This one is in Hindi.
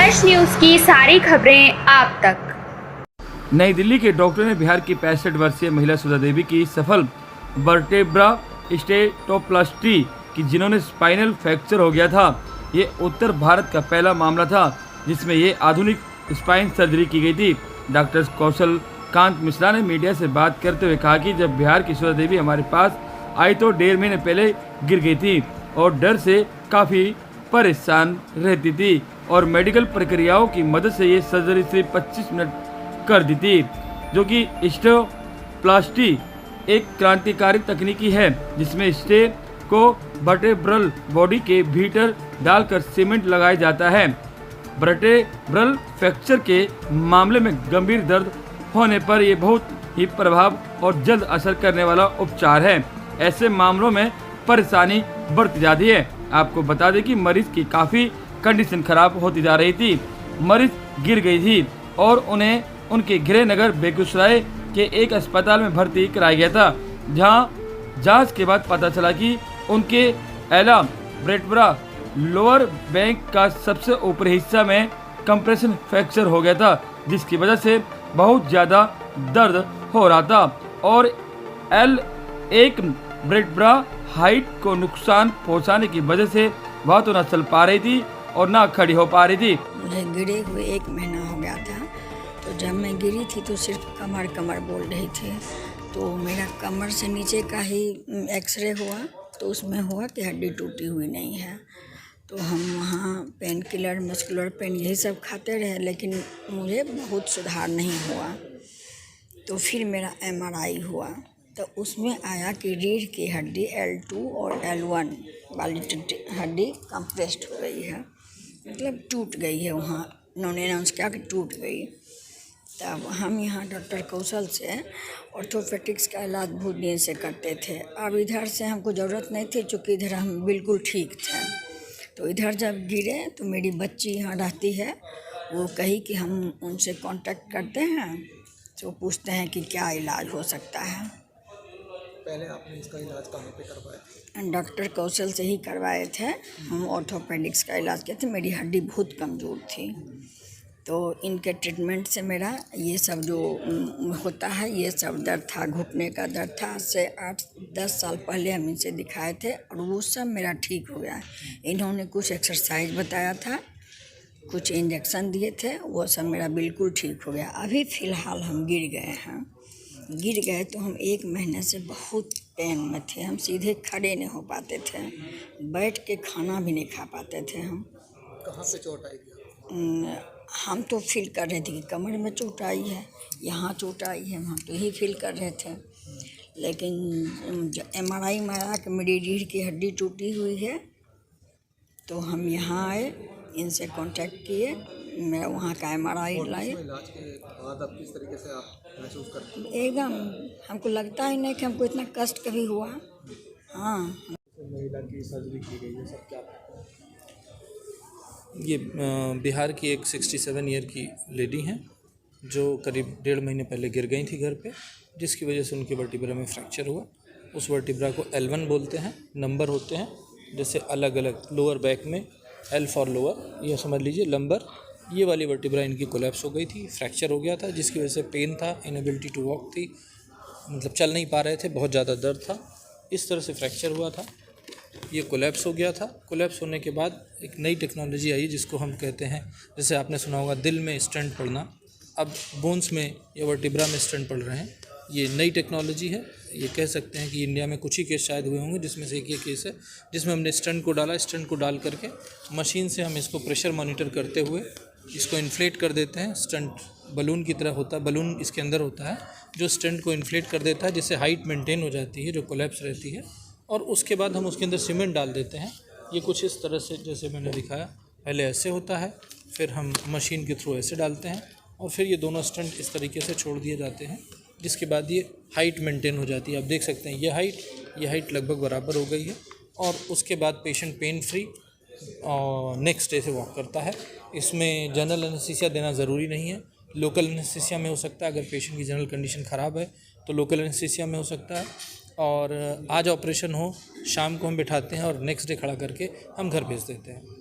फ्रेश न्यूज की सारी खबरें आप तक। नई दिल्ली के डॉक्टर ने बिहार की 65 वर्षीय महिला सुधा देवी की सफल वर्टेब्रा स्टेटोप्लास्टी की, जिन्होंने स्पाइनल फ्रैक्चर हो गया था। ये उत्तर भारत का पहला मामला था जिसमें ये आधुनिक स्पाइन सर्जरी की गई थी। डॉक्टर कौशल कांत मिश्रा ने मीडिया से बात करते हुए कहा कि जब बिहार की सुधा देवी हमारे पास आई तो 1.5 महीने पहले गिर गई थी और डर से काफ़ी परेशान रहती थी और मेडिकल प्रक्रियाओं की मदद से ये सर्जरी सिर्फ 25 मिनट कर दी थी, जो कि स्टेटोप्लास्टी एक क्रांतिकारी तकनीकी है जिसमें स्टे को वर्टेब्रल बॉडी के भीतर डालकर सीमेंट लगाया जाता है। वर्टेब्रल फ्रैक्चर के मामले में गंभीर दर्द होने पर यह बहुत ही प्रभाव और जल्द असर करने वाला उपचार है। ऐसे मामलों में परेशानी बढ़ती जाती है। आपको बता दें कि मरीज की काफ़ी कंडीशन खराब होती जा रही थी। मरीज गिर गई थी और उन्हें उनके गृहनगर बेगूसराय के एक अस्पताल में भर्ती कराया गया था, जहां जांच के बाद पता चला कि उनके एला वर्टेब्रा लोअर बैंक का सबसे ऊपरी हिस्सा में कंप्रेशन फ्रैक्चर हो गया था, जिसकी वजह से बहुत ज़्यादा दर्द हो रहा था और L1 वर्टेब्रा हाइट को नुकसान पहुंचाने की वजह से वह तो न चल पा रही थी और ना खड़ी हो पा रही थी। मुझे गिरे हुए 1 महीना हो गया था। तो जब मैं गिरी थी तो सिर्फ कमर बोल रही थी। तो मेरा कमर से नीचे का ही एक्सरे हुआ तो उसमें हुआ कि हड्डी टूटी हुई नहीं है। तो हम वहाँ पेन किलर, मस्कुलर पेन यही सब खाते रहे, लेकिन मुझे बहुत सुधार नहीं हुआ। तो फिर मेरा MRI हुआ तो उसमें आया कि रीढ़ की हड्डी L2 और L1 वाली हड्डी कंप्रेस्ड हो गई है, मतलब टूट गई है। वहाँ उन्होंने अनाउंस किया कि टूट गई। तब हम यहाँ डॉक्टर कौशल से ऑर्थोपेडिक्स का इलाज बहुत दिन से करते थे। अब इधर से हमको ज़रूरत नहीं थी, चूँकि इधर हम बिल्कुल ठीक थे। तो इधर जब गिरे तो मेरी बच्ची यहाँ रहती है, वो कही कि हम उनसे कांटेक्ट करते हैं तो पूछते हैं कि क्या इलाज हो सकता है। पहले आपने इसका इलाज कहाँ पे करवाया? डॉक्टर कौशल से ही करवाए थे। हम ऑर्थोपेडिक्स का इलाज किए थे। मेरी हड्डी बहुत कमज़ोर थी, तो इनके ट्रीटमेंट से मेरा ये सब जो होता है, ये सब दर्द था, घुटने का दर्द था। आज से 8-10 साल पहले हम इनसे दिखाए थे और वो सब मेरा ठीक हो गया। इन्होंने कुछ एक्सरसाइज बताया था, कुछ इंजेक्शन दिए थे, वो सब मेरा बिल्कुल ठीक हो गया। अभी फ़िलहाल हम गिर गए तो हम 1 महीने से बहुत पेन में थे। हम सीधे खड़े नहीं हो पाते थे, बैठ के खाना भी नहीं खा पाते थे। हम कहाँ पे चोट आई थी? हम तो फील कर रहे थे कि कमर में चोट आई है, यहाँ चोट आई है, हम तो यही फील कर रहे थे। लेकिन MRI में आया कि मेरी रीढ़ की हड्डी टूटी हुई है, तो हम यहाँ आए, इनसे कांटेक्ट किए, मैं वहाँ का MRI लाई। इलाज के बाद अब किस तरीके से आप महसूस करते हैं? एकदम हमको लगता ही नहीं कि हमको इतना कष्ट कभी हुआ। हाँ, महिला की सर्जरी की गई है, सब क्या? ये बिहार की एक 67 ईयर की लेडी हैं जो करीब 1.5 महीने पहले गिर गई थी घर पे, जिसकी वजह से उनके वर्टिब्रा में फ्रैक्चर हुआ। उस वर्टिब्रा को L1 बोलते हैं। नंबर होते हैं जैसे अलग अलग, लोअर बैक में L फॉर लोअर, ये समझ लीजिए लंबर। ये वाली वर्टिब्रा इनकी कोलैप्स हो गई थी, फ्रैक्चर हो गया था, जिसकी वजह से पेन था, इनएबिलिटी टू वॉक थी, मतलब चल नहीं पा रहे थे, बहुत ज़्यादा दर्द था। इस तरह से फ्रैक्चर हुआ था, ये कोलैप्स हो गया था। कोलैप्स होने के बाद एक नई टेक्नोलॉजी आई जिसको हम कहते हैं, जैसे आपने सुना होगा दिल में स्टेंट पड़ना, अब बोन्स में या वर्टिब्रा में स्टेंट पड़ रहे हैं। ये नई टेक्नोलॉजी है। ये कह सकते हैं कि इंडिया में कुछ ही केस शायद हुए होंगे, जिसमें से एक ये केस है जिसमें हमने स्टेंट को डाला। स्टेंट को डाल करके मशीन से हम इसको प्रेशर मॉनिटर करते हुए इसको इन्फ्लेट कर देते हैं। स्टेंट बलून की तरह होता है, बलून इसके अंदर होता है जो स्टेंट को इन्फ्लेट कर देता है, जिससे हाइट मेंटेन हो जाती है जो कोलैप्स रहती है। और उसके बाद हम उसके अंदर सीमेंट डाल देते हैं। ये कुछ इस तरह से जैसे मैंने दिखाया, पहले ऐसे होता है, फिर हम मशीन के थ्रू ऐसे डालते हैं और फिर ये दोनों स्टंट इस तरीके से छोड़ दिए जाते हैं, जिसके बाद ये हाइट मेंटेन हो जाती है। आप देख सकते हैं ये हाइट लगभग बराबर हो गई है और उसके बाद पेशेंट पेन फ्री और नेक्स्ट डे से वॉक करता है। इसमें जनरल एनेस्थीसिया देना ज़रूरी नहीं है, लोकल एनेस्थीसिया में हो सकता है। अगर पेशेंट की जनरल कंडीशन ख़राब है तो लोकल एनेस्थीसिया में हो सकता है। और आज ऑपरेशन हो, शाम को हम बिठाते हैं और नेक्स्ट डे खड़ा करके हम घर भेज देते हैं।